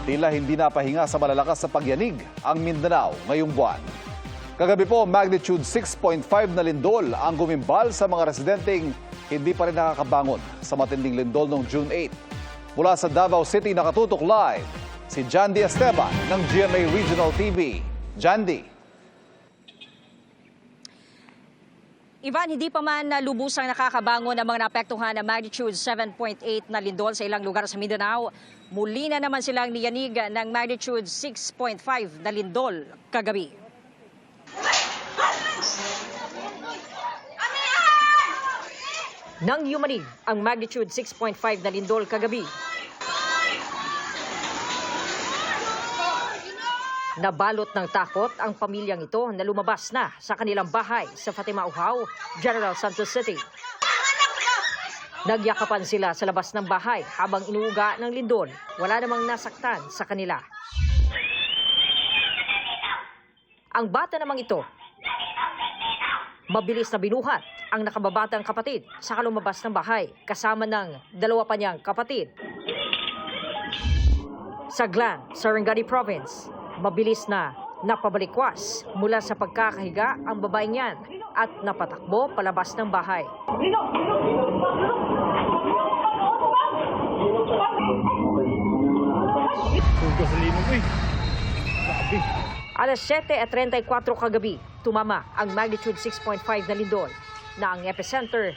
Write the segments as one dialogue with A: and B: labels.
A: Tila hindi napahinga sa malalakas na pagyanig ang Mindanao ngayong buwan. Kagabi po, magnitude 6.5 na lindol ang gumimbal sa mga residenteng hindi pa rin nakakabangon sa matinding lindol noong June 8. Mula sa Davao City, nakatutok live si Jandy Esteban ng GMA Regional TV. Jandy.
B: Ivan, hindi pa man lubusang nakakabangon ang mga naapektuhan na magnitude 7.8 na lindol sa ilang lugar sa Mindanao. Muli na naman silang niyanig ng magnitude 6.5 na lindol kagabi. Nang yumanig ang magnitude 6.5 na lindol kagabi, nabalot ng takot ang pamilyang ito na lumabas na sa kanilang bahay sa Fatima Uhaw, General Santos City. Nagyakapan sila sa labas ng bahay habang inuuga ng lindol. Wala namang nasaktan sa kanila. Ang bata namang ito, mabilis na binuhat ang nakababatang kapatid sa lumabas ng bahay kasama ng dalawa pa niyang kapatid. Sa Glan, Sarangani Province, mabilis na napabalikwas mula sa pagkakahiga ang babaeng yan at napatakbo palabas ng bahay. Alas 7:34 kagabi, tumama ang magnitude 6.5 na lindol na ang epicenter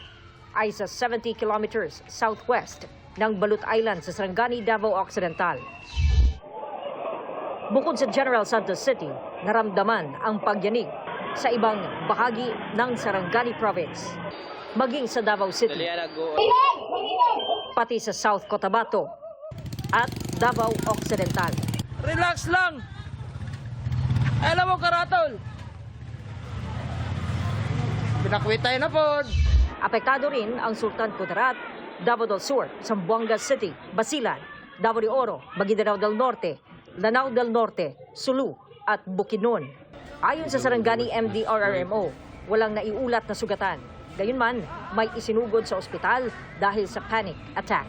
B: ay sa 70 kilometers southwest ng Balut Island sa Sarangani, Davao Occidental. Bukod sa General Santos City, naramdaman ang pagyanig sa ibang bahagi ng Sarangani Province, maging sa Davao City, pati sa South Cotabato at Davao Occidental.
C: Relax lang! Alam mo, Karatol! Pinakwit tayo na po!
B: Apektado rin ang Sultan Kudarat, Davao del Sur, Zamboanga City, Basilan, Davao de Oro, Maguindanao del Norte, Lanao del Norte, Sulu at Bukidnon. Ayon sa Sarangani MDRRMO, walang naiulat na sugatan. Gayunman, may isinugod sa ospital dahil sa panic attack.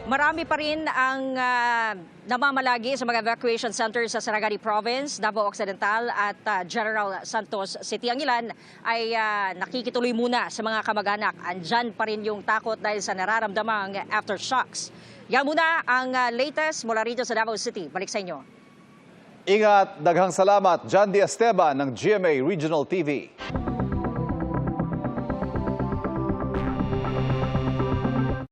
B: Marami pa rin ang namamalagi sa mga evacuation centers sa Sarangani Province, Davao Occidental at General Santos City. Ang ilan ay nakikituloy muna sa mga kamag-anak. Andyan pa rin yung takot dahil sa nararamdamang aftershocks. Yan muna ang latest mula rito sa Davao City. Balik sa inyo.
A: Ingat, daghang salamat, Jandy Esteban ng GMA Regional TV.